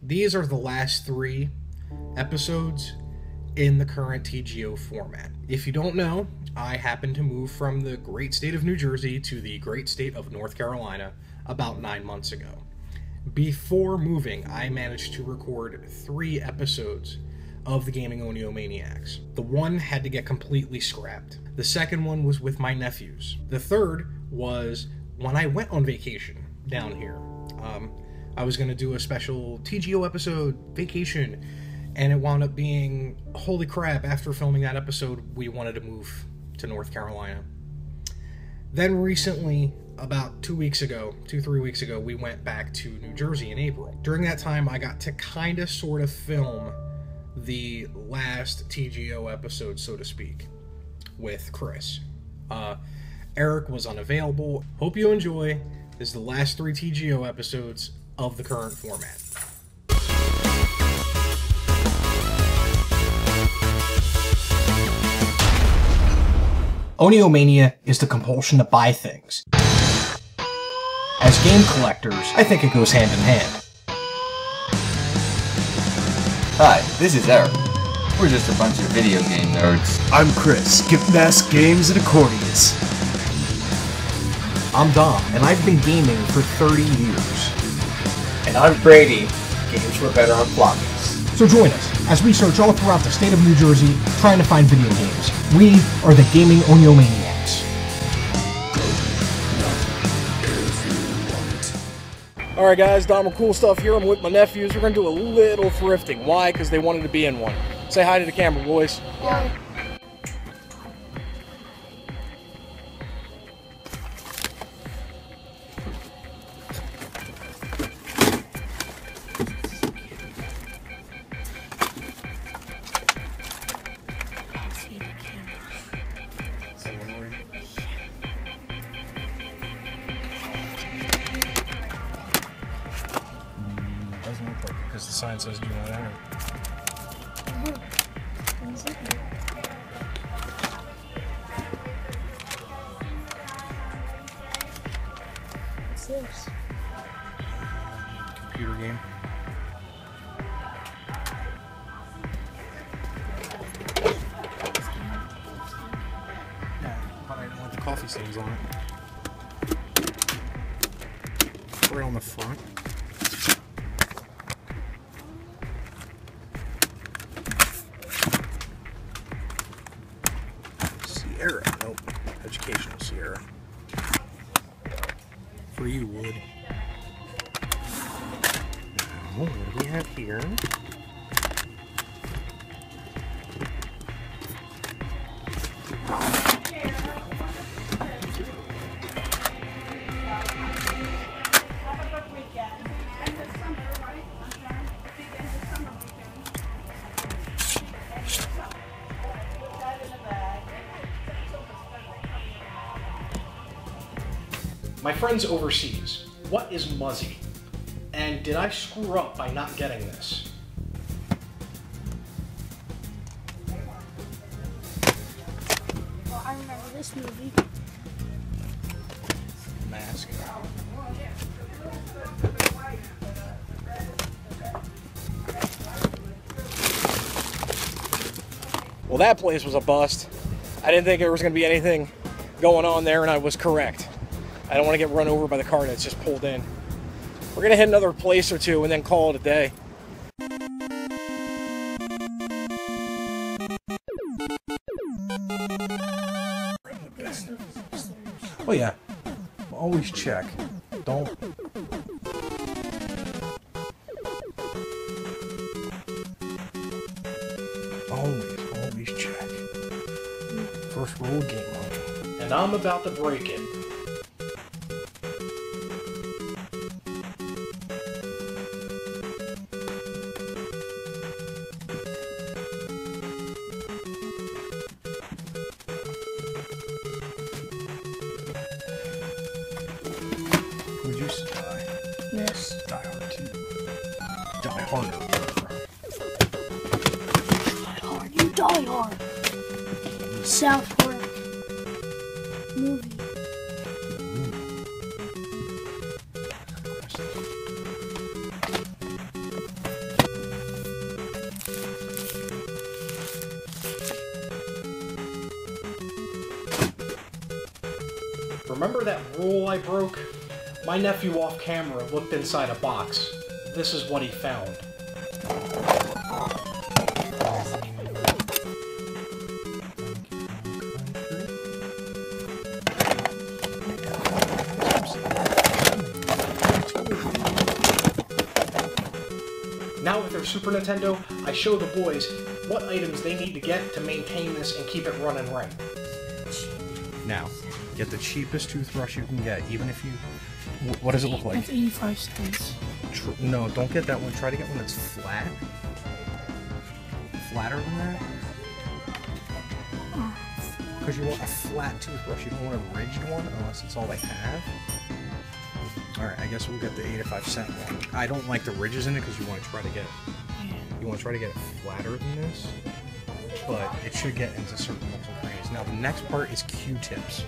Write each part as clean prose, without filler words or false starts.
These are the last 3 episodes in the current TGO format. If you don't know, I happened to move from the great state of New Jersey to the great state of North Carolina about 9 months ago. Before moving, I managed to record 3 episodes of the Gaming Oniomaniacs. The one had to get completely scrapped. The second one was with my nephews. The third was when I went on vacation down here. I was going to do a special TGO episode, vacation, and it wound up being, holy crap, after filming that episode, we wanted to move to North Carolina. Then recently, about 3 weeks ago, we went back to New Jersey in April. During that time, I got to kind of sort of film the last TGO episode, so to speak, with Chris. Eric was unavailable. Hope you enjoy. This is the last 3 TGO episodes of the current format. Oniomania is the compulsion to buy things. As game collectors, I think it goes hand in hand. Hi, this is Eric. We're just a bunch of video game nerds. I'm Chris, gift mask games and accordions. I'm Dom, and I've been gaming for 30 years. And I'm Brady. Games were better on floppies. So join us as we search all throughout the state of New Jersey trying to find video games. We are the Gaming Oniomaniacs. Alright guys, Dommercoolstuff here. I'm with my nephews. We're going to do a little thrifting. Why? Because they wanted to be in one. Say hi to the camera, boys. Hi. Doesn't look like it because the sign says do not enter. What's this? Computer game. Yeah, but I didn't want the coffee stains on it. Right on the front. Sierra. Nope. Educational Sierra. For you, Wood. Now, what do we have here? My friend's overseas. What is Muzzy? And did I screw up by not getting this? Well, I remember this movie. Mask. Well, that place was a bust. I didn't think there was going to be anything going on there, and I was correct. I don't want to get run over by the car that's just pulled in. We're going to hit another place or two and then call it a day. Oh yeah, always check. Don't. Always check. First rule of game mode. And I'm about to break it. Would you die? Yes. Die Hard 2. Die Harder. Die Hard. You Die Hard. South Park. Movie. Remember that rule I broke? My nephew off camera looked inside a box. This is what he found. Now with their Super Nintendo, I show the boys what items they need to get to maintain this and keep it running right. Now, get the cheapest toothbrush you can get, even if you... What does it look like? That's 85 cents. No, don't get that one. Try to get one that's flat. Flatter than that. Because you want a flat toothbrush. You don't want a ridged one unless it's all they have. Alright, I guess we'll get the 85-cent one. I don't like the ridges in it because you want to try to get it flatter than this. But it should get into certain nooks and crannies. Now the next part is Q-tips.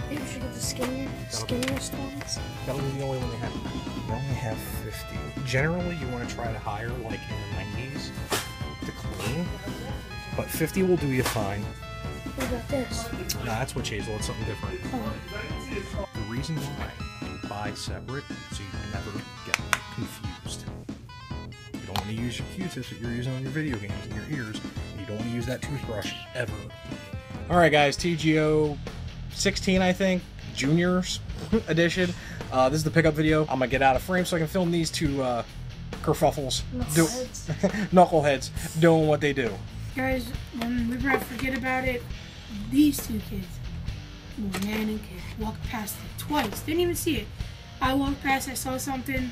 Maybe we should get the skinnier stones. That'll be the only one they have. They only have 50. Generally, you want to try to hire like in the 90s to clean, but 50 will do you fine. What about this? No, that's what Hazel. It's something different. Oh. The reason why you buy separate so you never get confused. You don't want to use your Q-tips that you're using on your video games in your ears. And you don't want to use that toothbrush ever. All right, guys. TGO 16, I think, Juniors edition. This is the pickup video. I'm gonna get out of frame so I can film these two kerfuffles, knuckleheads doing what they do. Guys, when we forget about it, these two kids, man and kid, walked past it twice. Didn't even see it. I walked past, I saw something.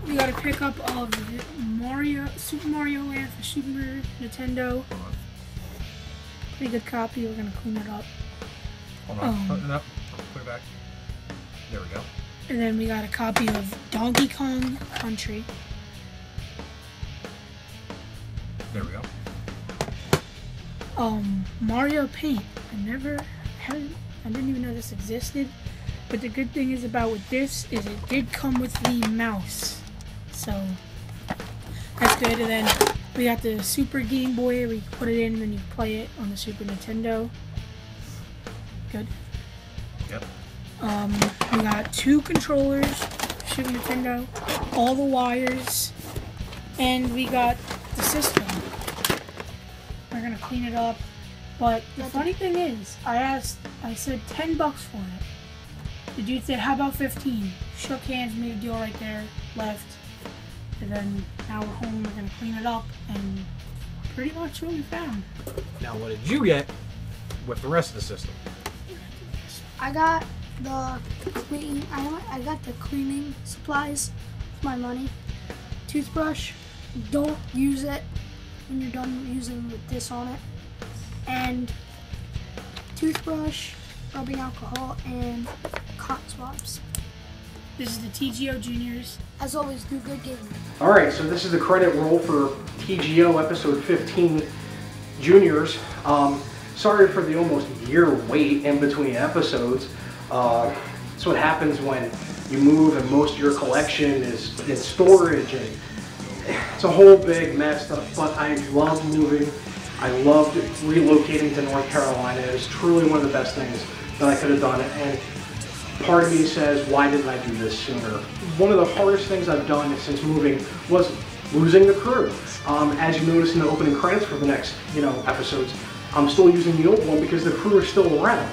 We got a pickup of Super Mario Land for Super Nintendo. Pretty good copy. We're gonna clean it up. Hold on, put it up, put it back. There we go. And then we got a copy of Donkey Kong Country. There we go. Mario Paint. I didn't even know this existed. But the good thing is about with this is it did come with the mouse. So that's good. And then we got the Super Game Boy where you put it in and then you play it on the Super Nintendo. Good. Yep. We got 2 controllers, Super Nintendo, all the wires, and we got the system. We're gonna clean it up. But the funny thing is, I said $10 for it. The dude said, how about 15? Shook hands, made a deal right there, left. And then now we're home, we're gonna clean it up, and pretty much what we found. Now what did you get with the rest of the system? I got the cleaning supplies with my money. Toothbrush, don't use it when you're done using with this on it. And toothbrush, rubbing alcohol, and cotton swabs. This is the TGO Juniors. As always, do good gaming. Alright, so this is the credit roll for TGO episode 15 Juniors. Sorry for the almost year wait in between episodes. That's what happens when you move and most of your collection is in storage, and it's a whole big mess. But I love moving. I loved relocating to North Carolina. It was truly one of the best things that I could have done. And part of me says, why didn't I do this sooner? One of the hardest things I've done since moving was losing the crew. As you notice in the opening credits for the next, episodes, I'm still using the old one because the crew is still around.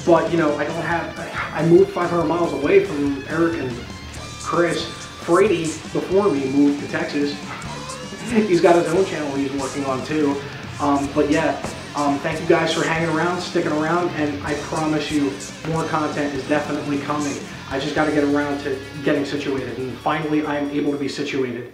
But I moved 500 miles away from Eric and Chris. Brady, before me, moved to Texas. He's got his own channel he's working on too. Thank you guys for hanging around, sticking around, and I promise you more content is definitely coming. I just got to get around to getting situated, and finally I'm able to be situated.